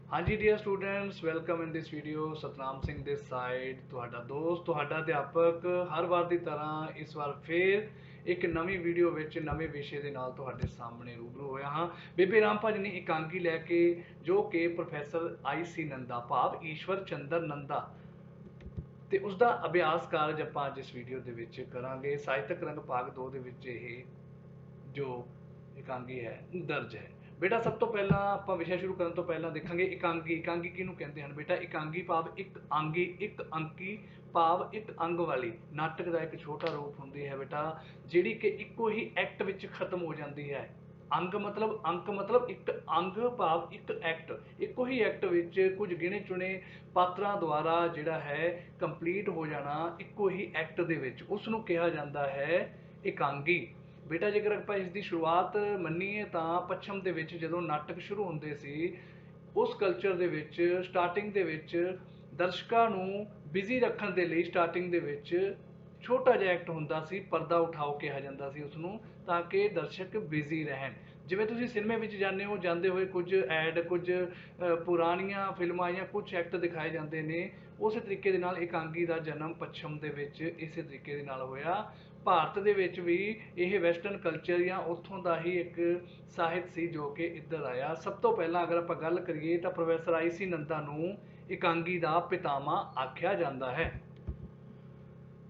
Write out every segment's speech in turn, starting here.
हाँ जी dear students, welcome in this video. Satnam Singh this side, ਤੁਹਾਡਾ ਦੋਸਤ, ਤੁਹਾਡਾ ਅਧਿਆਪਕ ਹਰ ਵਾਰ ਦੀ ਤਰ੍ਹਾਂ ਇਸ ਵਾਰ ਫੇਰ ਇੱਕ ਨਵੀਂ ਵੀਡੀਓ ਵਿੱਚ ਨਵੇਂ ਵਿਸ਼ੇ ਦੇ ਨਾਲ ਤੁਹਾਡੇ ਸਾਹਮਣੇ ਰੂਬਰੂ ਹੋਇਆ ਹਾਂ। ਬੇਬੇ ਰਾਮ ਭਜਨੀ ਇਕਾਂਗੀ ਲੈ ਕੇ, ਜੋ ਕਿ ਪ੍ਰੋਫੈਸਰ ਆਈ.ਸੀ. ਨੰਦਾ ਭਾਵ ਈਸ਼ਵਰ ਚੰਦਰ ਨੰਦਾ ਤੇ ਉਸ ਦਾ ਅਭਿਆਸ ਕਾਰਜ ਆਪਾਂ ਅੱਜ ਇਸ ਵੀਡੀਓ ਦੇ ਵਿੱਚ ਕਰਾਂਗੇ। ਸਾਹਿਤਕ ਰੰਗ ਭਾਗ 2 ਦੇ ਵਿੱਚ ਇਹ ਜੋ ਇਕਾਂਗੀ ਹੈ ਦਰਜ ਹੈ। ਬੇਟਾ ਸਭ ਤੋਂ ਪਹਿਲਾਂ ਆਪਾਂ ਵਿਸ਼ਾ ਸ਼ੁਰੂ ਕਰਨ ਤੋਂ ਪਹਿਲਾਂ ਦੇਖਾਂਗੇ ਇਕਾਂਗੀ। ਇਕਾਂਗੀ ਕਿਹਨੂੰ ਕਹਿੰਦੇ ਹਨ ਬੇਟਾ? ਇਕਾਂਗੀ ਭਾਵ ਇੱਕ ਆਂਗੀ, ਇੱਕ ਅੰਕੀ ਭਾਵ ਇੱਕ ਅੰਗ ਵਾਲੀ ਨਾਟਕ ਦਾ ਇੱਕ ਛੋਟਾ ਰੂਪ ਹੁੰਦੀ ਹੈ ਬੇਟਾ, ਜਿਹੜੀ ਕਿ ਇੱਕੋ ਹੀ ਐਕਟ ਵਿੱਚ ਖਤਮ ਹੋ ਜਾਂਦੀ ਹੈ। ਅੰਕ ਮਤਲਬ ਇੱਕ ਅੰਗ ਭਾਵ ਇੱਕ ਐਕਟ, ਇੱਕੋ ਹੀ ਐਕਟ ਵਿੱਚ ਕੁਝ ਗਿਣੇ ਚੁਣੇ ਪਾਤਰਾਂ ਦੁਆਰਾ ਜਿਹੜਾ ਹੈ ਕੰਪਲੀਟ ਹੋ ਜਾਣਾ ਇੱਕੋ ਹੀ ਐਕਟ ਦੇ ਵਿੱਚ, ਉਸ ਨੂੰ ਕਿਹਾ ਜਾਂਦਾ ਹੈ ਇਕਾਂਗੀ। ਬੇਟਾ ਜੇਕਰ ਆਪਾਂ ਇਸ ਦੀ ਸ਼ੁਰੂਆਤ ਮੰਨੀਏ ਤਾਂ ਪੱਛਮ ਦੇ ਵਿੱਚ ਜਦੋਂ ਨਾਟਕ ਸ਼ੁਰੂ ਹੁੰਦੇ ਸੀ, ਉਸ ਕਲਚਰ ਦੇ ਵਿੱਚ ਸਟਾਰਟਿੰਗ ਦੇ ਵਿੱਚ ਦਰਸ਼ਕਾਂ ਨੂੰ ਬਿਜ਼ੀ ਰੱਖਣ ਦੇ ਲਈ ਸਟਾਰਟਿੰਗ ਦੇ ਵਿੱਚ ਛੋਟਾ ਜਿਹਾ ਐਕਟ ਹੁੰਦਾ ਸੀ, ਪਰਦਾ ਉਠਾਓ ਕਿਹਾ ਜਾਂਦਾ ਸੀ ਉਸਨੂੰ, ਤਾਂ ਕਿ ਦਰਸ਼ਕ ਬਿਜ਼ੀ ਰਹਿਣ। ਜਿਵੇਂ ਤੁਸੀਂ ਸਿਨੇਮੇ ਵਿੱਚ ਜਾਂਦੇ ਹੋ, ਜਾਂਦੇ ਹੋਏ ਕੁਝ ਐਡ, ਕੁਝ ਪੁਰਾਣੀਆਂ ਫਿਲਮਾਂ ਜਾਂ ਕੁਝ ਐਕਟ ਦਿਖਾਏ ਜਾਂਦੇ ਨੇ, ਉਸੇ ਤਰੀਕੇ ਦੇ ਨਾਲ ਇਕਾਂਗੀ ਦਾ ਜਨਮ ਪੱਛਮ ਦੇ ਵਿੱਚ ਇਸੇ ਤਰੀਕੇ ਦੇ ਨਾਲ ਹੋਇਆ। ਭਾਰਤ ਦੇ ਵਿੱਚ ਵੀ ਇਹ ਵੈਸਟਰਨ ਕਲਚਰ ਜਾਂ ਉੱਥੋਂ ਦਾ ਹੀ ਇੱਕ ਸਾਹਿਤ ਸੀ ਜੋ ਕਿ ਇੱਧਰ ਆਇਆ। ਸਭ ਤੋਂ ਪਹਿਲਾਂ ਅਗਰ ਆਪਾਂ ਗੱਲ ਕਰੀਏ ਤਾਂ ਪ੍ਰੋਫੈਸਰ ਆਈ.ਸੀ. ਨੰਦਾ ਨੂੰ ਇਕਾਂਗੀ ਦਾ ਪਿਤਾਮਾ ਆਖਿਆ ਜਾਂਦਾ ਹੈ।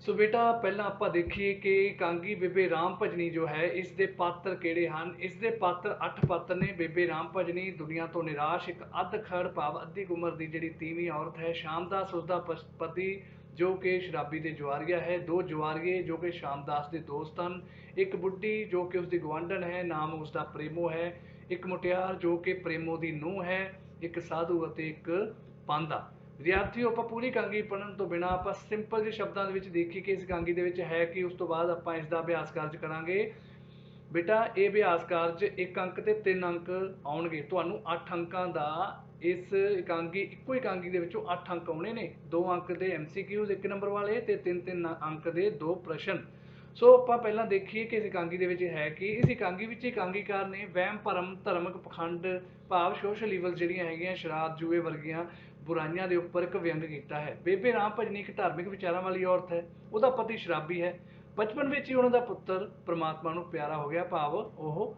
ਸੋ ਬੇਟਾ ਪਹਿਲਾਂ ਆਪਾਂ ਦੇਖੀਏ ਕਿ ਇਕਾਂਗੀ ਬੇਬੇ ਰਾਮ ਭਜਨੀ ਜੋ ਹੈ, ਇਸ ਦੇ ਪਾਤਰ ਕਿਹੜੇ ਹਨ। ਇਸ ਦੇ ਪਾਤਰ 8 ਪਾਤਰ ਨੇ। ਬੇਬੇ ਰਾਮ ਭਜਨੀ ਦੁਨੀਆ ਤੋਂ ਨਿਰਾਸ਼ ਇੱਕ ਅੱਧਖੜ ਭਾਵ ਅੱਧੀ ਉਮਰ ਦੀ ਜਿਹੜੀ ਤੀਵੀਂ ਔਰਤ ਹੈ। ਸ਼ਾਮਦਾਸ ਉਸਦਾ ਪਤੀ ਜੋ ਕਿ ਸ਼ਰਾਬੀ ਤੇ ਜੁਆਰੀਆ ਹੈ। 2 ਜੁਆਰੀਏ ਜੋ ਕਿ ਸ਼ਾਮਦਾਸ ਦੇ ਦੋਸਤ ਹਨ। ਇੱਕ ਬੁੱਢੀ ਜੋ ਕਿ ਉਸਦੀ ਗੁਆਂਢਣ ਹੈ, ਨਾਮ ਉਸਦਾ ਪ੍ਰੇਮੋ ਹੈ। ਇੱਕ ਮੁਟਿਆਰ ਜੋ ਕਿ ਪ੍ਰੇਮੋ ਦੀ ਨੂੰਹ ਹੈ। ਇੱਕ ਸਾਧੂ ਅਤੇ ਇੱਕ ਪਾਂਧਾ। ਵਿਦਿਆਰਥੀਓ, ਆਪਾਂ ਪੂਰੀ ਇਕਾਂਗੀ ਪੜ੍ਹਨ ਤੋਂ ਬਿਨਾਂ ਆਪਾਂ ਸਿੰਪਲ ਜਿਹੇ ਸ਼ਬਦਾਂ ਦੇ ਵਿੱਚ ਦੇਖੀ ਕਿ ਇਸ ਇਕਾਂਗੀ ਦੇ ਵਿੱਚ ਹੈ ਕਿ, ਉਸ ਤੋਂ ਬਾਅਦ ਆਪਾਂ ਇਸ ਦਾ ਅਭਿਆਸ ਕਾਰਜ ਕਰਾਂਗੇ। ਬੇਟਾ ਇਹ ਅਭਿਆਸ ਕਾਰਜ 1 ਅੰਕ ਤੇ 3 ਅੰਕ ਆਉਣਗੇ। ਤੁਹਾਨੂੰ 8 ਅੰਕਾਂ ਦਾ ਇਸ ਇਕਾਂਗੀ, ਇੱਕੋ ਇਕਾਂਗੀ ਦੇ ਵਿੱਚੋਂ 8 ਅੰਕ ਆਉਣੇ ਨੇ। 2 ਅੰਕ ਦੇ MCQs 1 ਨੰਬਰ ਵਾਲੇ ਤੇ 3-3 ਅੰਕ ਦੇ 2 ਪ੍ਰਸ਼ਨ। ਸੋ ਆਪਾਂ ਪਹਿਲਾਂ ਦੇਖੀਏ ਕਿ ਇਸ ਇਕਾਂਗੀ ਦੇ ਵਿੱਚ ਹੈ ਕਿ ਇਸ ਇਕਾਂਗੀ ਵਿੱਚ ਇਕਾਂਗੀਕਾਰ ਨੇ ਵਹਿਮ ਭਰਮ, ਧਾਰਮਿਕ ਪਖੰਡ ਭਾਵ ਸੋਸ਼ਲ ਈਵਲ ਜਿਹੜੀਆਂ ਹੈਗੀਆਂ, ਸ਼ਰਾਬ ਜੂਏ ਵਰਗੀਆਂ ਬੁਰਾਈਆਂ ਦੇ ਉੱਪਰ ਇੱਕ ਵਿਅੰਗ ਕੀਤਾ ਹੈ। ਬੇਬੇ ਰਾਮ ਭਜਨੀ ਇੱਕ ਧਾਰਮਿਕ ਵਿਚਾਰਾਂ ਵਾਲੀ ਔਰਤ ਹੈ। ਉਹਦਾ ਪਤੀ ਸ਼ਰਾਬੀ ਹੈ। ਬਚਪਨ ਵਿੱਚ ਹੀ ਉਹਨਾਂ ਦਾ ਪੁੱਤਰ ਪ੍ਰਮਾਤਮਾ ਨੂੰ ਪਿਆਰਾ ਹੋ ਗਿਆ, ਭਾਵ ਉਹ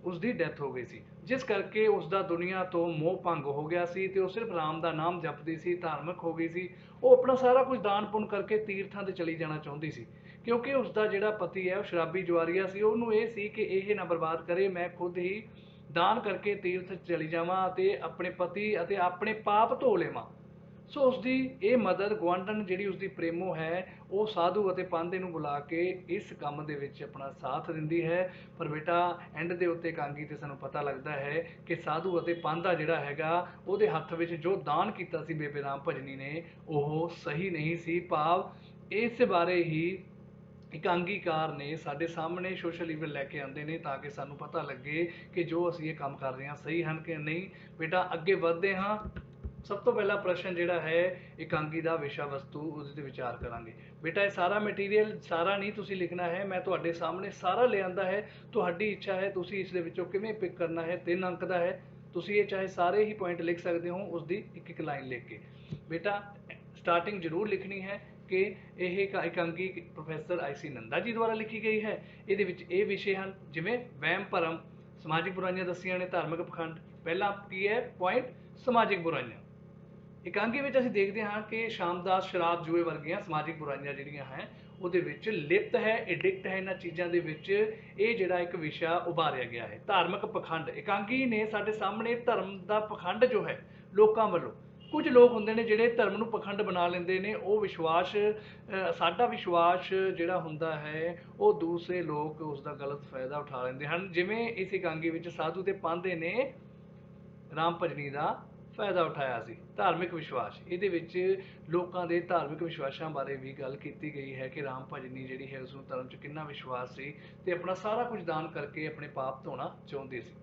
ਉਸਦੀ ਡੈਥ ਹੋ ਗਈ ਸੀ, ਜਿਸ ਕਰਕੇ ਉਸਦਾ ਦੁਨੀਆ ਤੋਂ ਮੋਹ ਭੰਗ ਹੋ ਗਿਆ ਸੀ ਤੇ ਉਹ ਸਿਰਫ ਰਾਮ ਦਾ ਨਾਮ ਜਪਦੀ ਸੀ, ਧਾਰਮਿਕ ਹੋ ਗਈ ਸੀ। ਉਹ ਆਪਣਾ ਸਾਰਾ ਕੁਝ ਦਾਨ ਪੁੰਨ ਕਰਕੇ ਤੀਰਥਾਂ ਤੇ ਚਲੀ ਜਾਣਾ ਚਾਹੁੰਦੀ ਸੀ, ਕਿਉਂਕਿ ਉਸਦਾ ਜਿਹੜਾ ਪਤੀ ਹੈ ਉਹ ਸ਼ਰਾਬੀ ਜੁਆਰੀਆ ਸੀ। ਉਹਨੂੰ ਇਹ ਸੀ ਕਿ ਇਹ ਨਾ ਬਰਬਾਦ ਕਰੇ, ਮੈਂ ਖੁਦ ਹੀ ਦਾਨ ਕਰਕੇ ਤੀਰਥ ਚਲੀ ਜਾਵਾਂ ਅਤੇ ਆਪਣੇ ਪਤੀ ਅਤੇ ਆਪਣੇ ਪਾਪ ਧੋ ਲਵਾਂ। ਸੋ ਉਸਦੀ ਇਹ ਮਦਦ ਗੁਆਂਢਣ ਜਿਹੜੀ ਉਸਦੀ ਪ੍ਰੇਮੋ ਹੈ, ਉਹ ਸਾਧੂ ਅਤੇ ਪਾਂਧੇ ਨੂੰ ਬੁਲਾ ਕੇ ਇਸ ਕੰਮ ਦੇ ਵਿੱਚ ਆਪਣਾ ਸਾਥ ਦਿੰਦੀ ਹੈ। ਪਰ ਬੇਟਾ ਐਂਡ ਦੇ ਉੱਤੇ ਇਕਾਂਗੀ ਤੇ ਸਾਨੂੰ ਪਤਾ ਲੱਗਦਾ ਹੈ ਕਿ ਸਾਧੂ ਅਤੇ ਪਾਂਧਾ ਜਿਹੜਾ ਹੈਗਾ, ਉਹਦੇ ਹੱਥ ਵਿੱਚ ਜੋ ਦਾਨ ਕੀਤਾ ਸੀ ਬੇਬੇ ਰਾਮ ਭਜਨੀ ਨੇ, ਉਹ ਸਹੀ ਨਹੀਂ ਸੀ। ਭਾਵ ਇਸ ਬਾਰੇ ਹੀ ਇਕਾਂਗੀਕਾਰ ਨੇ ਸਾਡੇ ਸਾਹਮਣੇ ਸੋਸ਼ਲ ਈਵਲ ਲੈ ਕੇ ਆਉਂਦੇ ਨੇ, ਤਾਂ ਕਿ ਸਾਨੂੰ ਪਤਾ ਲੱਗੇ ਕਿ ਜੋ ਅਸੀਂ ਇਹ ਕੰਮ ਕਰ ਰਹੇ ਹਾਂ ਸਹੀ ਹਨ ਕਿ ਨਹੀਂ। ਬੇਟਾ ਅੱਗੇ ਵਧਦੇ ਹਾਂ। ਸਭ ਤੋਂ ਪਹਿਲਾ ਪ੍ਰਸ਼ਨ ਜਿਹੜਾ ਹੈ ਇਕਾਂਗੀ ਦਾ ਵਿਸ਼ਾ ਵਸਤੂ, ਉਸ ਤੇ ਵਿਚਾਰ ਕਰਾਂਗੇ। ਬੇਟਾ ਇਹ ਸਾਰਾ ਮਟੀਰੀਅਲ, ਸਾਰਾ ਨਹੀਂ ਤੁਸੀਂ ਲਿਖਣਾ ਹੈ, ਮੈਂ ਤੁਹਾਡੇ ਸਾਹਮਣੇ ਸਾਰਾ ਲਿਆਂਦਾ ਹੈ। ਤੁਹਾਡੀ ਇੱਛਾ ਹੈ ਤੁਸੀਂ ਇਸ ਦੇ ਵਿੱਚੋਂ ਕਿਵੇਂ ਪਿਕ ਕਰਨਾ ਹੈ। 3 ਅੰਕ ਦਾ ਹੈ, ਤੁਸੀਂ ਇਹ ਚਾਹੇ ਸਾਰੇ ਹੀ ਪੁਆਇੰਟ ਲਿਖ ਸਕਦੇ ਹੋ ਉਸਦੀ ਇੱਕ ਇੱਕ ਲਾਈਨ ਲਿਖ ਕੇ। ਬੇਟਾ ਸਟਾਰਟਿੰਗ ਜ਼ਰੂਰ ਲਿਖਣੀ ਹੈ ਕਿ ਇਹ ਇਕਾਂਗੀ ਪ੍ਰੋਫੈਸਰ ਆਈ.ਸੀ. ਨੰਦਾ ਜੀ ਦੁਆਰਾ ਲਿਖੀ ਗਈ ਹੈ। ਇਹਦੇ ਵਿੱਚ ਇਹ ਵਿਸ਼ੇ ਹਨ ਜਿਵੇਂ ਵਹਿਮ ਭਰਮ, ਸਮਾਜਿਕ ਬੁਰਾਈਆਂ ਦੱਸੀਆਂ ਨੇ, ਧਾਰਮਿਕ ਪਖੰਡ। ਪਹਿਲਾ ਕੀ ਹੈ ਪੁਆਇੰਟ? ਸਮਾਜਿਕ ਬੁਰਾਈਆਂ। ਇਕਾਂਗੀ ਵਿੱਚ ਅਸੀਂ ਦੇਖਦੇ ਹਾਂ ਕਿ ਸ਼ਾਮਦਾਸ ਸ਼ਰਾਬ ਜੂਏ ਵਰਗੀਆਂ ਸਮਾਜਿਕ ਬੁਰਾਈਆਂ ਜਿਹੜੀਆਂ ਹੈ ਉਹਦੇ ਵਿੱਚ ਲਿਪਤ ਹੈ, ਐਡਿਕਟ ਹੈ। ਇਹਨਾਂ ਚੀਜ਼ਾਂ ਦੇ ਵਿੱਚ ਇਹ ਜਿਹੜਾ ਇੱਕ ਵਿਸ਼ਾ ਉਭਾਰਿਆ ਗਿਆ ਹੈ। ਧਾਰਮਿਕ ਪਖੰਡ, ਇਕਾਂਗੀ ਨੇ ਸਾਡੇ ਸਾਹਮਣੇ ਧਰਮ ਦਾ ਪਖੰਡ ਜੋ ਹੈ ਲੋਕਾਂ ਵੱਲੋਂ, ਕੁਝ ਲੋਕ ਹੁੰਦੇ ਨੇ ਜਿਹੜੇ ਧਰਮ ਨੂੰ ਪਖੰਡ ਬਣਾ ਲੈਂਦੇ ਨੇ। ਉਹ ਵਿਸ਼ਵਾਸ, ਸਾਡਾ ਵਿਸ਼ਵਾਸ ਜਿਹੜਾ ਹੁੰਦਾ ਹੈ, ਉਹ ਦੂਸਰੇ ਲੋਕ ਉਸ ਦਾ ਗਲਤ ਫਾਇਦਾ ਉਠਾ ਲੈਂਦੇ ਹਨ। ਜਿਵੇਂ ਇਸ ਇਕਾਂਗੀ ਵਿੱਚ ਸਾਧੂ ਤੇ ਪਾਂਧੇ ਨੇ ਰਾਮ ਭਜਨੀ ਦਾ ਫਾਇਦਾ ਉਠਾਇਆ ਸੀ। ਧਾਰਮਿਕ ਵਿਸ਼ਵਾਸ, ਇਹਦੇ ਵਿੱਚ ਲੋਕਾਂ ਦੇ ਧਾਰਮਿਕ ਵਿਸ਼ਵਾਸਾਂ ਬਾਰੇ ਵੀ ਗੱਲ ਕੀਤੀ ਗਈ ਹੈ ਕਿ ਰਾਮ ਭਜਨੀ ਜਿਹੜੀ ਹੈ ਉਸਨੂੰ ਧਰਮ 'ਚ ਕਿੰਨਾ ਵਿਸ਼ਵਾਸ ਸੀ ਤੇ ਆਪਣਾ ਸਾਰਾ ਕੁਝ ਦਾਨ ਕਰਕੇ ਆਪਣੇ ਪਾਪ ਧੋਣਾ ਚਾਹੁੰਦੀ ਸੀ।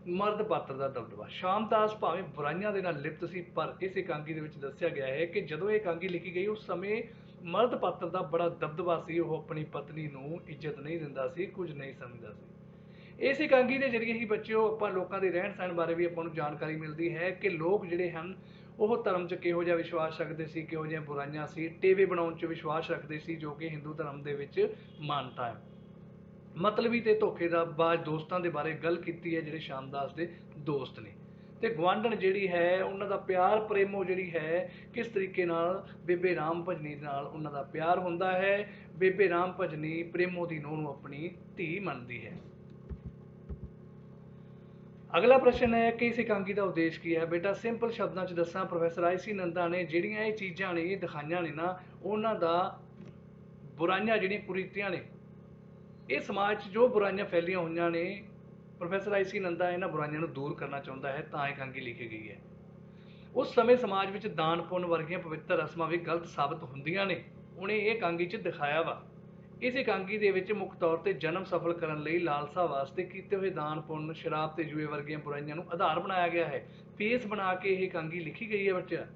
ਮਰਦ ਪਾਤਰ ਦਾ ਦਬਦਬਾ, ਸ਼ਾਮਦਾਸ ਭਾਵੇਂ ਬੁਰਾਈਆਂ ਦੇ ਨਾਲ ਲਿਪਤ ਸੀ, ਪਰ ਇਸ ਇਕਾਂਗੀ ਦੇ ਵਿੱਚ ਦੱਸਿਆ ਗਿਆ ਹੈ ਕਿ ਜਦੋਂ ਇਹ ਇਕਾਂਗੀ ਲਿਖੀ ਗਈ ਉਸ ਸਮੇਂ ਮਰਦ ਪਾਤਰ ਦਾ ਬੜਾ ਦਬਦਬਾ ਸੀ। ਉਹ ਆਪਣੀ ਪਤਨੀ ਨੂੰ ਇੱਜ਼ਤ ਨਹੀਂ ਦਿੰਦਾ ਸੀ, ਕੁਝ ਨਹੀਂ ਸਮਝਦਾ ਸੀ। ਇਸ ਇਕਾਂਗੀ ਦੇ ਜ਼ਰੀਏ ਹੀ ਬੱਚਿਓ ਆਪਾਂ ਲੋਕਾਂ ਦੇ ਰਹਿਣ ਸਹਿਣ ਬਾਰੇ ਵੀ ਆਪਾਂ ਨੂੰ ਜਾਣਕਾਰੀ ਮਿਲਦੀ ਹੈ ਕਿ ਲੋਕ ਜਿਹੜੇ ਹਨ ਉਹ ਧਰਮ 'ਚ ਕਿਹੋ ਜਿਹਾ ਵਿਸ਼ਵਾਸ ਰੱਖਦੇ ਸੀ, ਕਿਹੋ ਜਿਹੀਆਂ ਬੁਰਾਈਆਂ ਸੀ, ਟੇਵੇ ਬਣਾਉਣ 'ਚ ਵਿਸ਼ਵਾਸ ਰੱਖਦੇ ਸੀ, ਜੋ ਕਿ ਹਿੰਦੂ ਧਰਮ ਦੇ ਵਿੱਚ ਮਾਨਤਾ ਹੈ। ਮਤਲਬੀ ਤੇ ਧੋਖੇਬਾਜ਼ ਦੋਸਤਾਂ ਦੇ ਬਾਰੇ ਗੱਲ ਕੀਤੀ ਹੈ, ਜਿਹੜੇ ਸ਼ਾਮਦਾਸ ਦੇ ਦੋਸਤ ਨੇ। ਤੇ ਗੁਆਂਢਣ ਜਿਹੜੀ ਹੈ ਉਹਨਾਂ ਦਾ ਪਿਆਰ ਪ੍ਰੇਮੋ ਜਿਹੜੀ ਹੈ, ਕਿਸ ਤਰੀਕੇ ਨਾਲ ਬੇਬੇ ਰਾਮ ਭਜਨੀ ਨਾਲ ਉਹਨਾਂ ਦਾ ਪਿਆਰ ਹੁੰਦਾ ਹੈ। ਬੇਬੇ ਰਾਮ ਭਜਨੀ ਪ੍ਰੇਮੋ ਦੀ ਨੂੰਹ ਨੂੰ ਆਪਣੀ ਧੀ ਮੰਨਦੀ ਹੈ। ਅਗਲਾ ਪ੍ਰਸ਼ਨ ਹੈ ਕਿ ਇਸ ਇਕਾਂਗੀ ਦਾ ਉਦੇਸ਼ ਕੀ ਹੈ। ਬੇਟਾ ਸਿੰਪਲ ਸ਼ਬਦਾਂ 'ਚ ਦੱਸਾਂ, ਪ੍ਰੋਫੈਸਰ ਆਈ.ਸੀ. ਨੰਦਾ ਨੇ ਜਿਹੜੀਆਂ ਇਹ ਚੀਜ਼ਾਂ ਨੇ ਦਿਖਾਈਆਂ ਨੇ ਨਾ, ਉਹਨਾਂ ਦਾ ਬੁਰਾਈਆਂ ਜਿਹੜੀਆਂ ਕੁਰੀਤੀਆਂ ਨੇ, ਇਹ ਸਮਾਜ 'ਚ ਜੋ ਬੁਰਾਈਆਂ ਫੈਲੀਆਂ ਹੋਈਆਂ ਨੇ, ਪ੍ਰੋਫੈਸਰ ਆਈ.ਸੀ. ਨੰਦਾ ਇਹਨਾਂ ਬੁਰਾਈਆਂ ਨੂੰ ਦੂਰ ਕਰਨਾ ਚਾਹੁੰਦਾ ਹੈ, ਤਾਂ ਇਕਾਂਗੀ ਲਿਖੀ ਗਈ ਹੈ। ਉਸ ਸਮੇਂ ਸਮਾਜ ਵਿੱਚ ਦਾਨ ਪੁੰਨ ਵਰਗੀਆਂ ਪਵਿੱਤਰ ਰਸਮਾਂ ਵੀ ਗਲਤ ਸਾਬਤ ਹੁੰਦੀਆਂ ਨੇ, ਉਹਨੇ ਇਹ ਇਕਾਂਗੀ 'ਚ ਦਿਖਾਇਆ ਵਾ। ਇਸ ਇਕਾਂਗੀ ਦੇ ਵਿੱਚ ਮੁੱਖ ਤੌਰ ਤੇ ਜਨਮ ਸਫਲ ਕਰਨ ਲਈ ਲਾਲਸਾ ਵਾਸਤੇ ਕੀਤੇ ਹੋਏ ਦਾਨ ਪੁੰਨ, ਸ਼ਰਾਬ ਤੇ ਜੂਏ ਵਰਗੀਆਂ ਬੁਰਾਈਆਂ ਨੂੰ ਆਧਾਰ ਬਣਾਇਆ ਗਿਆ ਹੈ। ਫੇਸ ਬਣਾ ਕੇ ਇਹ ਇਕਾਂਗੀ ਲਿਖੀ ਗਈ ਹੈ ਬੱਚਿਆ।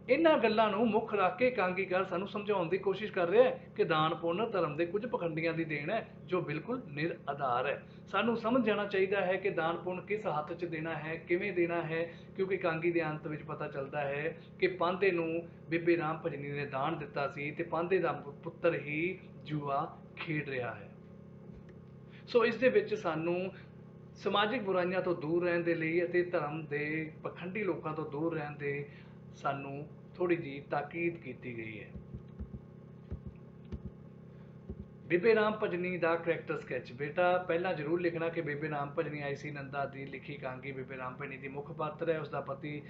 ਇਹਨਾਂ ਗੱਲਾਂ ਨੂੰ ਮੁੱਖ ਰੱਖ ਕੇ ਇਕਾਂਗੀਕਾਰ ਸਾਨੂੰ ਸਮਝਾਉਣ ਦੀ ਕੋਸ਼ਿਸ਼ ਕਰ ਰਿਹਾ ਹੈ ਕਿ ਦਾਨ ਪੁੰਨ ਧਰਮ ਦੇ ਕੁਝ ਪਖੰਡੀਆਂ ਦੀ ਦੇਣ ਹੈ, ਜੋ ਬਿਲਕੁਲ ਨਿਰ-ਆਧਾਰ ਹੈ। ਸਾਨੂੰ ਸਮਝ ਜਾਣਾ ਚਾਹੀਦਾ ਹੈ ਕਿ ਦਾਨ ਪੁੰਨ ਕਿਸ ਹੱਥ 'ਚ ਦੇਣਾ ਹੈ, ਕਿਵੇਂ ਦੇਣਾ ਹੈ, ਕਿਉਂਕਿ ਇਕਾਂਗੀ ਦੇ ਅੰਤ ਵਿੱਚ ਪਤਾ ਚੱਲਦਾ ਹੈ ਕਿ ਪਾਂਧੇ ਨੂੰ ਬੇਬੇ ਰਾਮ ਭਜਨੀ ਨੇ ਦਾਨ ਦਿੱਤਾ ਸੀ ਤੇ ਪਾਂਧੇ ਦਾ ਪੁੱਤਰ ਹੀ ਜੂਆ ਖੇਡ ਰਿਹਾ ਹੈ। ਸੋ ਇਸ ਦੇ ਵਿੱਚ ਸਾਨੂੰ ਸਮਾਜਿਕ ਬੁਰਾਈਆਂ ਤੋਂ ਦੂਰ ਰਹਿਣ ਦੇ ਲਈ ਅਤੇ ਧਰਮ ਦੇ ਪਖੰਡੀ ਲੋਕਾਂ ਤੋਂ ਦੂਰ ਰਹਿਣ ਦੇ ਸਾਨੂੰ ਥੋੜੀ ਜਿਹੀ ਤਾਕੀਦ ਕੀਤੀ ਗਈ ਹੈ। ਬੇਬੇ ਰਾਮ ਭਜਨੀ ਦਾ ਕਰੈਕਟਰ ਸਕੈਚ। ਬੇਟਾ ਪਹਿਲਾਂ ਜ਼ਰੂਰ ਲਿਖਣਾ ਕਿ ਬੇਬੇ ਰਾਮ ਭਜਨੀ ਆਈ.ਸੀ. ਨੰਦਾ ਦੀ ਲਿਖੀ ਇਕਾਂਗੀ ਬੇਬੇ ਰਾਮ ਭਜਨੀ ਦੀ ਮੁੱਖ ਪਾਤਰ ਹੈ। ਉਸਦਾ ਪਤੀ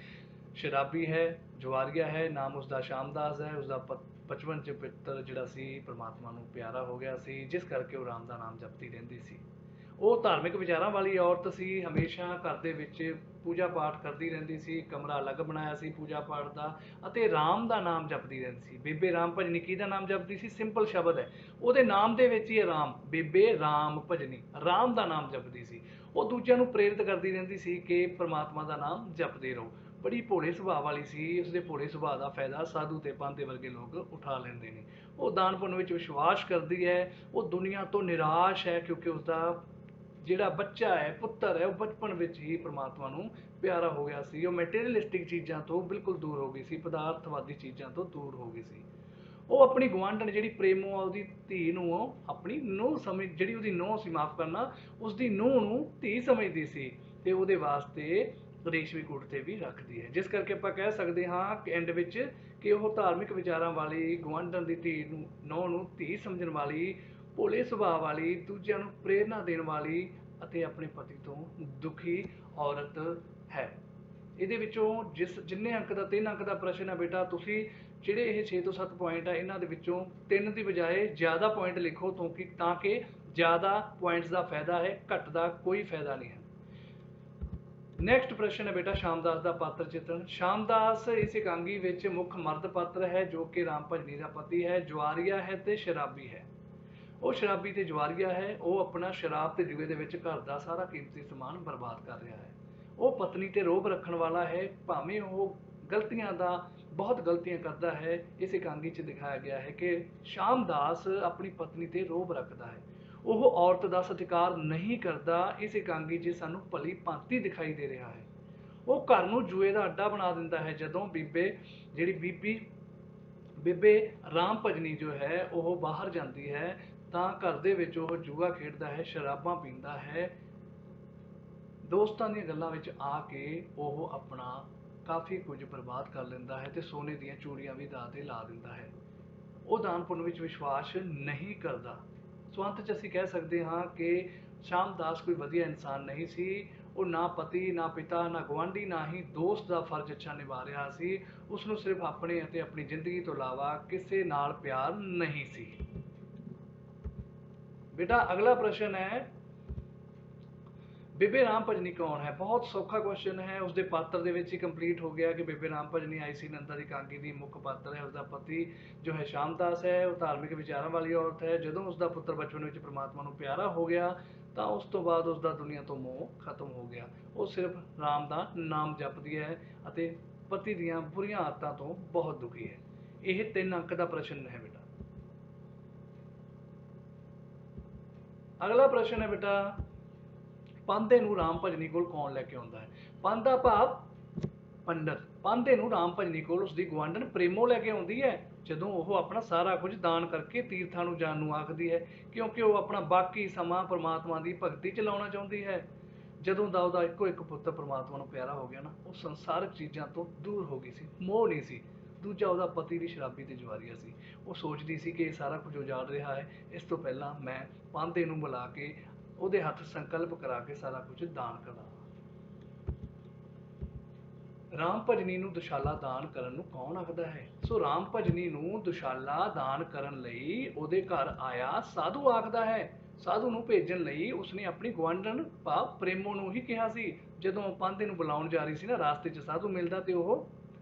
ਸ਼ਰਾਬੀ ਹੈ, ਜੁਆਰੀਆ ਹੈ, ਨਾਮ ਉਸਦਾ ਸ਼ਾਮਦਾਸ ਹੈ। ਉਸਦਾ ਬਚਪਨ 'ਚ ਪਿੱਤਰ ਜਿਹੜਾ ਸੀ ਪਰਮਾਤਮਾ ਨੂੰ ਪਿਆਰਾ ਹੋ ਗਿਆ ਸੀ, ਜਿਸ ਕਰਕੇ ਉਹ ਰਾਮ ਦਾ ਨਾਮ ਜਪਦੀ ਰਹਿੰਦੀ ਸੀ। ਉਹ ਧਾਰਮਿਕ ਵਿਚਾਰਾਂ ਵਾਲੀ ਔਰਤ ਸੀ, ਹਮੇਸ਼ਾ ਘਰ ਦੇ ਵਿੱਚ ਪੂਜਾ ਪਾਠ ਕਰਦੀ ਰਹਿੰਦੀ ਸੀ, ਕਮਰਾ ਅਲੱਗ ਬਣਾਇਆ ਸੀ ਪੂਜਾ ਪਾਠ ਦਾ, ਅਤੇ ਰਾਮ ਦਾ ਨਾਮ ਜਪਦੀ ਰਹਿੰਦੀ ਸੀ। ਬੇਬੇ ਰਾਮ ਭਜਨੀ ਕਿਹਦਾ ਨਾਮ ਜਪਦੀ ਸੀ? ਸਿੰਪਲ ਸ਼ਬਦ ਹੈ, ਉਹਦੇ ਨਾਮ ਦੇ ਵਿੱਚ ਹੀ ਹੈ ਰਾਮ। ਬੇਬੇ ਰਾਮ ਭਜਨੀ ਰਾਮ ਦਾ ਨਾਮ ਜਪਦੀ ਸੀ। ਉਹ ਦੂਜਿਆਂ ਨੂੰ ਪ੍ਰੇਰਿਤ ਕਰਦੀ ਰਹਿੰਦੀ ਸੀ ਕਿ ਪਰਮਾਤਮਾ ਦਾ ਨਾਮ ਜਪਦੇ ਰਹੋ। ਬੜੀ ਭੋਲੇ ਸੁਭਾਅ ਵਾਲੀ ਸੀ। ਉਸਦੇ ਭੋਲੇ ਸੁਭਾਅ ਦਾ ਫਾਇਦਾ ਸਾਧੂ ਤੇ ਪਾਂਧੇ ਵਰਗੇ ਲੋਕ ਉਠਾ ਲੈਂਦੇ ਨੇ। ਉਹ ਦਾਨ ਪੁੰਨ ਵਿੱਚ ਵਿਸ਼ਵਾਸ ਕਰਦੀ ਹੈ। ਉਹ ਦੁਨੀਆ ਤੋਂ ਨਿਰਾਸ਼ ਹੈ, ਕਿਉਂਕਿ ਉਸਦਾ ਜਿਹੜਾ ਬੱਚਾ ਹੈ, ਪੁੱਤਰ ਹੈ, ਉਹ ਬਚਪਨ ਵਿੱਚ ਹੀ ਪਰਮਾਤਮਾ ਨੂੰ ਪਿਆਰਾ ਹੋ ਗਿਆ ਸੀ। ਉਹ ਮੈਟੀਰੀਅਲਿਸਟਿਕ ਚੀਜ਼ਾਂ ਤੋਂ ਬਿਲਕੁਲ ਦੂਰ ਹੋ ਗਈ ਸੀ, ਪਦਾਰਥਵਾਦੀ ਚੀਜ਼ਾਂ ਤੋਂ ਦੂਰ ਹੋ ਗਈ ਸੀ। ਉਹ ਆਪਣੀ ਗੁਆਂਢਣ ਜਿਹੜੀ ਪ੍ਰੇਮੋ ਆ, ਉਹਦੀ ਧੀ ਨੂੰ ਉਹ ਆਪਣੀ ਨੂੰਹ ਸਮਝ, ਜਿਹੜੀ ਉਹਦੀ ਨੂੰਹ ਸੀ, ਮਾਫ ਕਰਨਾ, ਉਸਦੀ ਨੂੰਹ ਨੂੰ ਧੀ ਸਮਝਦੀ ਸੀ ਤੇ ਉਹਦੇ ਵਾਸਤੇ ਰੇਸ਼ਮੀ ਕੁੜਤੇ ਵੀ ਰੱਖਦੀ ਹੈ। ਜਿਸ ਕਰਕੇ ਆਪਾਂ ਕਹਿ ਸਕਦੇ ਹਾਂ ਕਿ ਐਂਡ ਵਿੱਚ ਕਿ ਉਹ ਧਾਰਮਿਕ ਵਿਚਾਰਾਂ ਵਾਲੀ, ਗੁਆਂਢਣ ਦੀ ਧੀ ਨੂੰ, ਨੂੰਹ ਨੂੰ ਧੀ ਸਮਝਣ ਵਾਲੀ, ਭੋਲੇ ਸੁਭਾਅ ਵਾਲੀ, ਦੂਜਿਆਂ ਨੂੰ ਪ੍ਰੇਰਨਾ ਦੇਣ ਵਾਲੀ ਅਤੇ ਆਪਣੇ ਪਤੀ ਤੋਂ ਦੁਖੀ ਔਰਤ ਹੈ। ਇਹਦੇ ਵਿੱਚੋਂ ਜਿੰਨੇ ਅੰਕ ਦਾ 3 ਅੰਕ ਦਾ ਪ੍ਰਸ਼ਨ ਹੈ ਬੇਟਾ, ਤੁਸੀਂ ਜਿਹੜੇ ਇਹ 6 ਤੋਂ 7 ਪੁਆਇੰਟ ਹੈ, ਇਹਨਾਂ ਦੇ ਵਿੱਚੋਂ 3 ਦੀ ਬਜਾਏ ਜ਼ਿਆਦਾ ਪੁਆਇੰਟ ਲਿਖੋ, ਤਾਂ ਕਿ ਜ਼ਿਆਦਾ ਪੁਆਇੰਟਸ ਦਾ ਫਾਇਦਾ ਹੈ, ਘੱਟ ਦਾ ਕੋਈ ਫਾਇਦਾ ਨਹੀਂ ਹੈ। ਨੈਕਸਟ ਪ੍ਰਸ਼ਨ ਹੈ ਬੇਟਾ, ਸ਼ਾਮਦਾਸ ਦਾ ਪਾਤਰ ਚਿੱਤਰਨ। ਸ਼ਾਮਦਾਸ ਇਸ ਇਕਾਂਗੀ ਵਿੱਚ ਮੁੱਖ ਮਰਦ ਪਾਤਰ ਹੈ, ਜੋ ਕਿ ਰਾਮ ਭਜਨੀ ਦਾ ਪਤੀ ਹੈ, ਜੁਆਰੀਆ ਹੈ ਤੇ ਸ਼ਰਾਬੀ ਹੈ। ਉਹ ਸ਼ਰਾਬੀ ਤੇ ਜੁਆਰੀਆ ਹੈ। ਉਹ ਆਪਣਾ ਸ਼ਰਾਬ ਤੇ ਜੂਏ ਦੇ ਵਿੱਚ ਘਰ ਦਾ ਸਾਰਾ ਕੀਮਤੀ ਸਮਾਨ ਬਰਬਾਦ ਕਰ ਰਿਹਾ ਹੈ। ਉਹ ਪਤਨੀ ਤੇ ਰੋਹਬ ਰੱਖਣ ਵਾਲਾ ਹੈ, ਭਾਵੇਂ ਉਹ ਗਲਤੀਆਂ ਦਾ ਬਹੁਤ ਗਲਤੀਆਂ ਕਰਦਾ ਹੈ। ਇਸ ਇਕਾਂਗੀ 'ਚ ਦਿਖਾਇਆ ਗਿਆ ਹੈ ਕਿ ਸ਼ਾਮਦਾਸ ਆਪਣੀ ਪਤਨੀ ਤੇ ਰੋਹਬ ਰੱਖਦਾ ਹੈ, ਉਹ ਔਰਤ ਦਾ ਸਤਿਕਾਰ ਨਹੀਂ ਕਰਦਾ। ਇਸ ਇਕਾਂਗੀ 'ਚ ਸਾਨੂੰ ਭਲੀ ਭਾਂਤੀ ਦਿਖਾਈ ਦੇ ਰਿਹਾ ਹੈ। ਉਹ ਘਰ ਨੂੰ ਜੂਏ ਦਾ ਅੱਡਾ ਬਣਾ ਦਿੰਦਾ ਹੈ। ਜਦੋਂ ਬੇਬੇ ਰਾਮ ਭਜਨੀ ਜੋ ਹੈ ਉਹ ਬਾਹਰ ਜਾਂਦੀ ਹੈ ਤਾਂ ਘਰ ਦੇ ਵਿੱਚ ਉਹ ਜੂਆ ਖੇਡਦਾ ਹੈ, ਸ਼ਰਾਬਾਂ ਪੀਂਦਾ ਹੈ। ਦੋਸਤਾਂ ਦੀਆਂ ਗੱਲਾਂ ਵਿੱਚ ਆ ਕੇ ਉਹ ਆਪਣਾ ਕਾਫੀ ਕੁਝ ਬਰਬਾਦ ਕਰ ਲੈਂਦਾ ਹੈ ਤੇ ਸੋਨੇ ਦੀਆਂ ਚੂੜੀਆਂ ਵੀ ਦਾਅ ਤੇ ਲਾ ਦਿੰਦਾ ਹੈ। ਉਹ ਦਾਨ ਪੁੰਨ ਵਿੱਚ ਵਿਸ਼ਵਾਸ ਨਹੀਂ ਕਰਦਾ। ਸੋ ਅੰਤ 'ਚ ਅਸੀਂ ਕਹਿ ਸਕਦੇ ਹਾਂ ਕਿ ਸ਼ਾਮਦਾਸ ਕੋਈ ਵਧੀਆ ਇਨਸਾਨ ਨਹੀਂ ਸੀ। ਉਹ ਨਾ ਪਤੀ, ਨਾ ਪਿਤਾ, ਨਾ ਗੁਆਂਢੀ, ਨਾ ਹੀ ਦੋਸਤ ਦਾ ਫਰਜ਼ ਅੱਛਾ ਨਿਭਾ ਰਿਹਾ ਸੀ। ਉਸਨੂੰ ਸਿਰਫ ਆਪਣੇ ਅਤੇ ਆਪਣੀ ਜ਼ਿੰਦਗੀ ਤੋਂ ਇਲਾਵਾ ਕਿਸੇ ਨਾਲ ਪਿਆਰ ਨਹੀਂ ਸੀ। ਬੇਟਾ ਅਗਲਾ ਪ੍ਰਸ਼ਨ ਹੈ, ਬੇਬੇ ਰਾਮ ਭਜਨੀ ਕੌਣ ਹੈ? ਬਹੁਤ ਸੌਖਾ ਕੁਐਸਚਨ ਹੈ। ਉਸਦੇ ਪਾਤਰ ਦੇ ਵਿੱਚ ਹੀ ਕੰਪਲੀਟ ਹੋ ਗਿਆ ਕਿ ਬੇਬੇ ਰਾਮ ਭਜਨੀ ਆਈ.ਸੀ. ਨੰਦਾ ਦੀ ਇਕਾਂਗੀ ਦੀ ਮੁੱਖ ਪਾਤਰ ਹੈ। ਉਸਦਾ ਪਤੀ ਜੋ ਹੈ ਸ਼ਾਮਦਾਸ ਹੈ, ਉਹ ਧਾਰਮਿਕ ਵਿਚਾਰਾਂ ਵਾਲੀ ਔਰਤ ਹੈ। ਜਦੋਂ ਉਸਦਾ ਪੁੱਤਰ ਬਚਪਨ ਵਿੱਚ ਪਰਮਾਤਮਾ ਨੂੰ ਪਿਆਰਾ ਹੋ ਗਿਆ ਤਾਂ ਉਸ ਤੋਂ ਬਾਅਦ ਉਸਦਾ ਦੁਨੀਆ ਤੋਂ ਮੋਹ ਖਤਮ ਹੋ ਗਿਆ। ਉਹ ਸਿਰਫ ਰਾਮ ਦਾ ਨਾਮ ਜਪਦੀ ਹੈ ਅਤੇ ਪਤੀ ਦੀਆਂ ਬੁਰੀਆਂ ਆਦਤਾਂ ਤੋਂ ਬਹੁਤ ਦੁਖੀ ਹੈ। ਇਹ 3 ਅੰਕ ਦਾ ਪ੍ਰਸ਼ਨ ਹੈ ਬੇਟਾ। ਅਗਲਾ ਪ੍ਰਸ਼ਨ ਹੈ ਬੇਟਾ, ਪਾਂਧੇ ਨੂੰ ਰਾਮ ਭਜਨੀ ਕੋਲ ਕੌਣ ਲੈ ਕੇ ਆਉਂਦਾ ਹੈ? ਪਾਂਧਾ ਭਾਵ ਪੰਡਤ। ਪਾਂਧੇ ਨੂੰ ਰਾਮ ਭਜਨੀ ਕੋਲ ਉਸਦੀ ਗੁਆਂਢਣ ਪ੍ਰੇਮੋ ਲੈ ਕੇ ਆਉਂਦੀ ਹੈ, ਜਦੋਂ ਉਹ ਆਪਣਾ ਸਾਰਾ ਕੁਝ ਦਾਨ ਕਰਕੇ ਤੀਰਥਾਂ ਨੂੰ ਜਾਣ ਨੂੰ ਆਖਦੀ ਹੈ, ਕਿਉਂਕਿ ਉਹ ਆਪਣਾ ਬਾਕੀ ਸਮਾਂ ਪ੍ਰਮਾਤਮਾ ਦੀ ਭਗਤੀ ਚ ਲਾਉਣਾ ਚਾਹੁੰਦੀ ਹੈ। ਜਦੋਂ ਦਾ ਉਹਦਾ ਇੱਕੋ ਇੱਕ ਪੁੱਤਰ ਪ੍ਰਮਾਤਮਾ ਨੂੰ ਪਿਆਰਾ ਹੋ ਗਿਆ ਨਾ, ਉਹ ਸੰਸਾਰਕ ਚੀਜ਼ਾਂ ਤੋਂ ਦੂਰ ਹੋ ਗਈ ਸੀ, ਮੋਹ ਨਹੀਂ ਸੀ। ਦੂਜਾ, ਉਹਦਾ ਪਤੀ ਵੀ ਸ਼ਰਾਬੀ ਤੇ ਜੁਆਰੀਆ ਸੀ। ਉਹ ਸੋਚਦੀ ਸੀ ਕਿ ਇਹ ਸਾਰਾ ਕੁਝ ਉਜਾੜ ਰਿਹਾ ਹੈ, ਇਸ ਤੋਂ ਪਹਿਲਾਂ ਮੈਂ ਪਾਂਧੇ ਨੂੰ ਬੁਲਾ ਕੇ ਉਹਦੇ ਹੱਥ ਸੰਕਲਪ ਕਰਾ ਕੇ ਸਾਰਾ ਕੁਝ ਦਾਨ ਕਰਾਂ। ਰਾਮ ਭਜਨੀ ਨੂੰ ਦੁਸ਼ਾਲਾ ਦਾਨ ਕਰਨ ਨੂੰ ਕੌਣ ਆਖਦਾ ਹੈ? ਸੋ ਰਾਮ ਭਜਨੀ ਨੂੰ ਦੁਸ਼ਾਲਾ ਦਾਨ ਕਰਨ ਲਈ ਉਹਦੇ ਘਰ ਆਇਆ ਸਾਧੂ ਆਖਦਾ ਹੈ। ਸਾਧੂ ਨੂੰ ਭੇਜਣ ਲਈ ਉਸਨੇ ਆਪਣੀ ਗੁਆਂਢਣ ਭਾਵ ਪ੍ਰੇਮੋ ਨੂੰ ਹੀ ਕਿਹਾ ਸੀ। ਜਦੋਂ ਪਾਂਧੇ ਨੂੰ ਬੁਲਾਉਣ ਜਾ ਰਹੀ ਸੀ ਨਾ, ਰਾਸਤੇ 'ਚ ਸਾਧੂ ਮਿਲਦਾ ਤੇ ਉਹ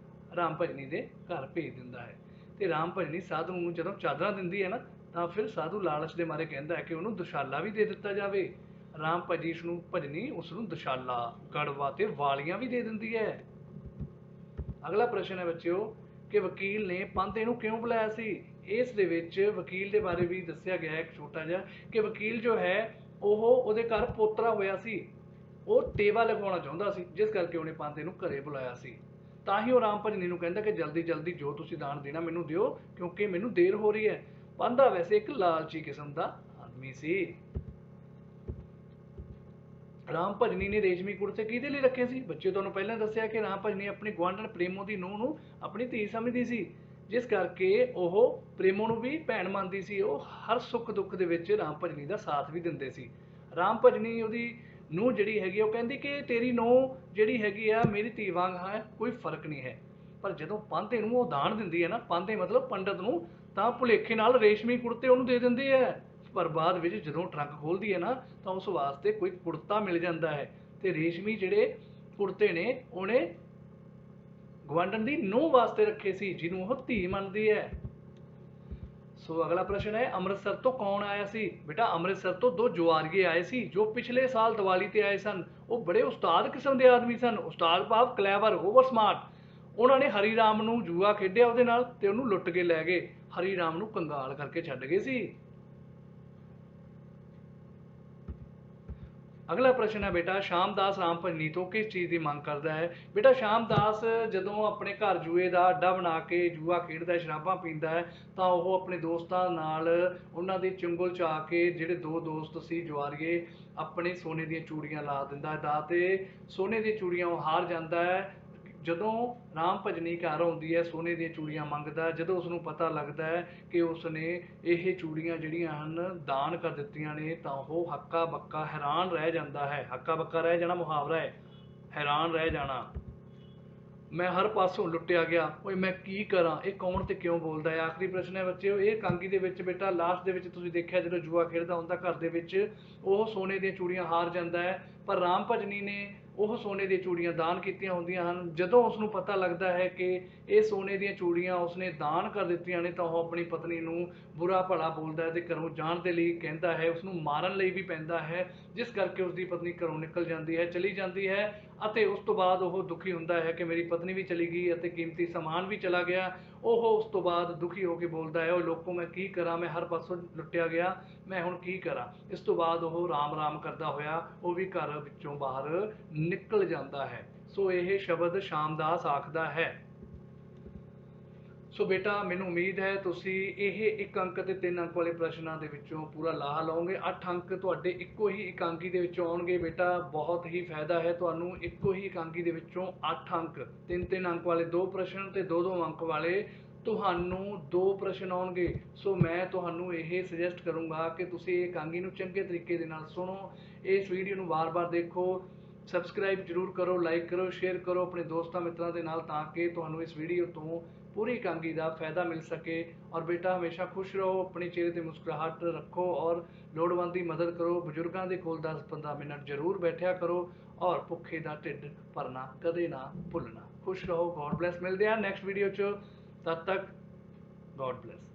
ਰਾਮ ਭਜਨੀ ਦੇ ਘਰ ਭੇਜ ਦਿੰਦਾ ਹੈ। ਤੇ ਰਾਮ ਭਜਨੀ ਸਾਧੂ ਨੂੰ ਜਦੋਂ ਚਾਦਰਾਂ ਦਿੰਦੀ ਹੈ ਨਾ, ਤਾਂ ਫਿਰ ਸਾਧੂ ਲਾਲਚ ਦੇ ਮਾਰੇ ਕਹਿੰਦਾ ਹੈ ਕਿ ਉਹਨੂੰ ਦੁਸ਼ਾਲਾ ਵੀ ਦੇ ਦਿੱਤਾ ਜਾਵੇ। ਰਾਮ ਭਜਨੀ ਉਸ ਨੂੰ ਦੁਸ਼ਾਲਾ, ਗੜਵਾ ਤੇ ਵਾਲੀਆਂ ਵੀ ਦੇ ਦਿੰਦੀ ਹੈ। ਅਗਲਾ ਪ੍ਰਸ਼ਨ ਹੈ ਬੱਚਿਓ ਕਿ ਵਕੀਲ ਨੇ ਪਾਂਧੇ ਨੂੰ ਕਿਉਂ ਬੁਲਾਇਆ ਸੀ? ਇਸ ਦੇ ਵਿੱਚ ਵਕੀਲ ਦੇ ਬਾਰੇ ਵੀ ਦੱਸਿਆ ਗਿਆ ਹੈ ਇੱਕ ਛੋਟਾ ਜਿਹਾ, ਕਿ ਵਕੀਲ ਜੋ ਹੈ ਉਹਦੇ ਘਰ ਪੋਤਰਾ ਹੋਇਆ ਸੀ, ਉਹ ਟੇਵਾ ਲਗਵਾਉਣਾ ਚਾਹੁੰਦਾ ਸੀ, ਜਿਸ ਕਰਕੇ ਉਹਨੇ ਪਾਂਧੇ ਨੂੰ ਘਰੇ ਬੁਲਾਇਆ ਸੀ। ਤਾਂ ਹੀ ਉਹ ਰਾਮ ਭਜਨੀ ਨੂੰ ਕਹਿੰਦਾ ਕਿ ਜਲਦੀ ਜਲਦੀ ਜੋ ਤੁਸੀਂ ਦਾਨ ਦੇਣਾ ਮੈਨੂੰ ਦਿਓ, ਕਿਉਂਕਿ ਮੈਨੂੰ ਦੇਰ ਹੋ ਰਹੀ ਹੈ। ਪਾਂਧਾ ਵੈਸੇ ਇੱਕ ਲਾਲਚੀ ਕਿਸਮ ਦਾ ਆਦਮੀ ਸੀ। ਰਾਮ ਭਜਨੀ ਨੇ ਰੇਸ਼ਮੀ ਕੁੜਤੇ ਕਿਹਦੇ ਲਈ ਰੱਖੇ ਸੀ? ਬੱਚੇ, ਤੁਹਾਨੂੰ ਪਹਿਲਾਂ ਦੱਸਿਆ ਕਿ ਰਾਮ ਭਜਨੀ ਆਪਣੀ ਗੁਆਂਢਣ ਪ੍ਰੇਮੋ ਦੀ ਨੂੰਹ ਨੂੰ ਆਪਣੀ ਧੀ ਸਮਝਦੀ ਸੀ, ਜਿਸ ਕਰਕੇ ਉਹ ਪ੍ਰੇਮੋ ਨੂੰ ਵੀ ਭੈਣ ਮੰਨਦੀ ਸੀ। ਉਹ ਹਰ ਸੁੱਖ ਦੁੱਖ ਦੇ ਵਿੱਚ ਰਾਮ ਭਜਨੀ ਦਾ ਸਾਥ ਵੀ ਦਿੰਦੇ ਸੀ। ਰਾਮ ਭਜਨੀ ਉਹਦੀ ਨੂੰਹ ਜਿਹੜੀ ਹੈਗੀ, ਉਹ ਕਹਿੰਦੀ ਕਿ ਤੇਰੀ ਨੂੰਹ ਜਿਹੜੀ ਹੈਗੀ ਆ ਮੇਰੀ ਧੀ ਵਾਂਗ ਹੈ, ਕੋਈ ਫਰਕ ਨਹੀਂ ਹੈ। ਪਰ ਜਦੋਂ ਪਾਂਧੇ ਨੂੰ ਉਹ ਦਾਨ ਦਿੰਦੀ ਹੈ ਨਾ, ਪਾਂਧੇ ਮਤਲਬ ਪੰਡਤ ਨੂੰ, ਤਾਂ ਭੁਲੇਖੇ ਨਾਲ ਰੇਸ਼ਮੀ ਕੁੜਤੇ ਉਹਨੂੰ ਦੇ ਦਿੰਦੀ ਹੈ। ਪਰ ਬਾਅਦ ਵਿੱਚ ਜਦੋਂ ਟਰੰਕ ਖੋਲਦੀ ਹੈ ਨਾ, ਤਾਂ ਉਸ ਵਾਸਤੇ ਕੋਈ ਕੁੜਤਾ ਮਿਲ ਜਾਂਦਾ ਹੈ, ਤੇ ਰੇਸ਼ਮੀ ਜਿਹੜੇ ਕੁੜਤੇ ਨੇ ਉਹਨੇ ਗੁਆਂਢਣ ਦੀ ਨੂੰਹ ਵਾਸਤੇ ਰੱਖੇ ਸੀ, ਜਿਹਨੂੰ ਉਹ ਧੀ ਮੰਨਦੀ ਹੈ। ਸੋ ਅਗਲਾ ਪ੍ਰਸ਼ਨ ਹੈ, ਅੰਮ੍ਰਿਤਸਰ ਤੋਂ ਕੌਣ ਆਇਆ ਸੀ? ਬੇਟਾ, ਅੰਮ੍ਰਿਤਸਰ ਤੋਂ ਦੋ ਜੁਆਰੀਏ ਆਏ ਸੀ, ਜੋ ਪਿਛਲੇ ਸਾਲ ਦੀਵਾਲੀ ਤੇ ਆਏ ਸਨ। ਉਹ ਬੜੇ ਉਸਤਾਦ ਕਿਸਮ ਦੇ ਆਦਮੀ ਸਨ। ਉਸਤਾਦ ਭਾਵ ਕਲੈਵਰ, ਓਵਰ ਸਮਾਰਟ। ਉਹਨਾਂ ਨੇ ਹਰੀ ਰਾਮ ਨੂੰ ਜੂਆ ਖੇਡਿਆ ਉਹਦੇ ਨਾਲ, ਤੇ ਉਹਨੂੰ ਲੁੱਟ ਕੇ ਲੈ ਗਏ। ਹਰੀ ਰਾਮ ਨੂੰ ਕੰਗਾਲ ਕਰਕੇ ਛੱਡ ਗਏ ਸੀ। ਅਗਲਾ ਪ੍ਰਸ਼ਨ ਹੈ ਬੇਟਾ, ਸ਼ਾਮਦਾਸ ਰਾਮ ਭਜਨੀ ਤੋਂ ਕਿਸ ਚੀਜ਼ ਦੀ ਮੰਗ ਕਰਦਾ ਹੈ? ਬੇਟਾ, ਸ਼ਾਮਦਾਸ ਜਦੋਂ ਆਪਣੇ ਘਰ ਜੂਏ ਦਾ ਅੱਡਾ ਬਣਾ ਕੇ ਜੂਆ ਖੇਡਦਾ, ਸ਼ਰਾਬਾਂ ਪੀਂਦਾ ਹੈ, ਤਾਂ ਉਹ ਆਪਣੇ ਦੋਸਤਾਂ ਨਾਲ ਉਹਨਾਂ ਦੀ ਚੁੰਗਲ 'ਚ ਆ ਕੇ, ਜਿਹੜੇ ਦੋ ਦੋਸਤ ਸੀ ਜੁਆਰੀਏ, ਆਪਣੇ ਸੋਨੇ ਦੀਆਂ ਚੂੜੀਆਂ ਲਾ ਦਿੰਦਾ ਹੈ ਦਾ, ਤੇ ਸੋਨੇ ਦੀਆਂ ਚੂੜੀਆਂ ਉਹ ਹਾਰ ਜਾਂਦਾ ਹੈ। ਜਦੋਂ ਰਾਮ ਭਜਨੀ ਘਰ ਆਉਂਦੀ ਹੈ, ਸੋਨੇ ਦੀਆਂ ਚੂੜੀਆਂ ਮੰਗਦਾ। ਜਦੋਂ ਉਸਨੂੰ ਪਤਾ ਲੱਗਦਾ ਹੈ ਕਿ ਉਸਨੇ ਇਹ ਚੂੜੀਆਂ ਜਿਹੜੀਆਂ ਹਨ ਦਾਨ ਕਰ ਦਿੱਤੀਆਂ ਨੇ, ਤਾਂ ਉਹ ਹੱਕਾ ਬੱਕਾ ਹੈਰਾਨ ਰਹਿ ਜਾਂਦਾ ਹੈ। ਹੱਕਾ ਬੱਕਾ ਰਹਿ ਜਾਣਾ ਮੁਹਾਵਰਾ ਹੈ, ਹੈਰਾਨ ਰਹਿ ਜਾਣਾ। ਮੈਂ ਹਰ ਪਾਸੋਂ ਲੁੱਟਿਆ ਗਿਆ, ਓਏ ਮੈਂ ਕੀ ਕਰਾਂ, ਇਹ ਕੌਣ ਤੇ ਕਿਉਂ ਬੋਲਦਾ ਹੈ? ਆਖਰੀ ਪ੍ਰਸ਼ਨ ਹੈ ਬੱਚਿਓ, ਇਹ ਇਕਾਂਗੀ ਦੇ ਵਿੱਚ ਬੇਟਾ ਲਾਸਟ ਦੇ ਵਿੱਚ ਤੁਸੀਂ ਦੇਖਿਆ, ਜਦੋਂ ਜੂਆ ਖੇਡਦਾ ਹੁੰਦਾ ਘਰ ਦੇ ਵਿੱਚ, ਉਹ ਸੋਨੇ ਦੀਆਂ ਚੂੜੀਆਂ ਹਾਰ ਜਾਂਦਾ ਹੈ, ਪਰ ਰਾਮ ਭਜਨੀ ਨੇ ਉਹ ਸੋਨੇ ਦੀਆਂ ਚੂੜੀਆਂ ਦਾਨ ਕੀਤੀਆਂ ਹੁੰਦੀਆਂ ਹਨ। ਜਦੋਂ ਉਸਨੂੰ ਪਤਾ ਲੱਗਦਾ ਹੈ ਕਿ ਇਹ ਸੋਨੇ ਦੀਆਂ ਚੂੜੀਆਂ ਉਸਨੇ ਦਾਨ ਕਰ ਦਿੱਤੀਆਂ ਨੇ, ਤਾਂ ਉਹ ਆਪਣੀ ਪਤਨੀ ਨੂੰ ਬੁਰਾ ਭਲਾ ਬੋਲਦਾ ਹੈ ਤੇ ਘਰੋਂ ਜਾਣ ਦੇ ਲਈ ਕਹਿੰਦਾ ਹੈ। ਉਸਨੂੰ ਮਾਰਨ ਲਈ ਵੀ ਪੈਂਦਾ ਹੈ, ਜਿਸ ਕਰਕੇ ਉਸਦੀ ਪਤਨੀ ਘਰੋਂ ਨਿਕਲ ਜਾਂਦੀ ਹੈ, ਚਲੀ ਜਾਂਦੀ ਹੈ। ਅਤੇ ਉਸ ਤੋਂ ਬਾਅਦ ਉਹ ਦੁਖੀ ਹੁੰਦਾ ਹੈ ਕਿ ਮੇਰੀ ਪਤਨੀ ਵੀ ਚਲੀ ਗਈ ਅਤੇ ਕੀਮਤੀ ਸਮਾਨ ਵੀ ਚਲਾ ਗਿਆ। ਉਹ ਉਸ ਤੋਂ ਬਾਅਦ ਦੁਖੀ ਹੋ ਕੇ ਬੋਲਦਾ ਹੈ, ਉਹ ਲੋਕੋ ਮੈਂ ਕੀ ਕਰਾਂ, ਮੈਂ ਹਰ ਪਾਸੋਂ ਲੁੱਟਿਆ ਗਿਆ, ਮੈਂ ਹੁਣ ਕੀ ਕਰਾਂ। ਇਸ ਤੋਂ ਬਾਅਦ ਉਹ ਰਾਮ ਰਾਮ ਕਰਦਾ ਹੋਇਆ ਉਹ ਵੀ ਘਰ ਵਿੱਚੋਂ ਬਾਹਰ ਨਿਕਲ ਜਾਂਦਾ ਹੈ। ਸੋ ਇਹ ਸ਼ਬਦ ਸ਼ਾਮਦਾਸ ਆਖਦਾ ਹੈ। ਸੋ ਬੇਟਾ, ਮੈਨੂੰ ਉਮੀਦ ਹੈ ਤੁਸੀਂ ਇਹ 1 ਅੰਕ ਅਤੇ 3 ਅੰਕ ਵਾਲੇ ਪ੍ਰਸ਼ਨਾਂ ਦੇ ਵਿੱਚੋਂ ਪੂਰਾ ਲਾਹਾ ਲਓਗੇ। 8 ਅੰਕ ਤੁਹਾਡੇ ਇੱਕੋ ਹੀ ਇਕਾਂਗੀ ਦੇ ਵਿੱਚੋਂ ਆਉਣਗੇ। ਬੇਟਾ, ਬਹੁਤ ਹੀ ਫਾਇਦਾ ਹੈ ਤੁਹਾਨੂੰ, ਇੱਕੋ ਹੀ ਇਕਾਂਗੀ ਦੇ ਵਿੱਚੋਂ 8 ਅੰਕ, 3-3 ਅੰਕ ਵਾਲੇ 2 ਪ੍ਰਸ਼ਨ ਤੇ 2-2 ਅੰਕ ਵਾਲੇ ਤੁਹਾਨੂੰ 2 ਪ੍ਰਸ਼ਨ ਆਉਣਗੇ। ਸੋ ਮੈਂ ਤੁਹਾਨੂੰ ਇਹ ਸੁਜੈਸਟ ਕਰੂੰਗਾ ਕਿ ਤੁਸੀਂ ਇਹ ਇਕਾਂਗੀ ਨੂੰ ਚੰਗੇ ਤਰੀਕੇ ਦੇ ਨਾਲ ਸੁਣੋ, ਇਸ ਵੀਡੀਓ ਨੂੰ ਵਾਰ-ਵਾਰ ਦੇਖੋ, ਸਬਸਕ੍ਰਾਈਬ ਜ਼ਰੂਰ ਕਰੋ, ਲਾਈਕ ਕਰੋ, ਸ਼ੇਅਰ ਕਰੋ ਆਪਣੇ ਦੋਸਤਾਂ ਮਿੱਤਰਾਂ ਦੇ ਨਾਲ, ਤਾਂ ਕਿ ਤੁਹਾਨੂੰ ਇਸ ਵੀਡੀਓ ਤੋਂ पूरी इकांगी का फायदा मिल सके। और बेटा, हमेशा खुश रहो, अपने चेहरे पर मुस्कुराहट रखो और लोड़वंद की मदद करो। बजुर्गों के कोल 10-15 मिनट जरूर बैठा करो और भुखे का ढिड भरना कदे ना भुलना। खुश रहो, गॉड ब्लैस। मिलते हैं नैक्सट वीडियो च, तद तक गॉड ब्लैस।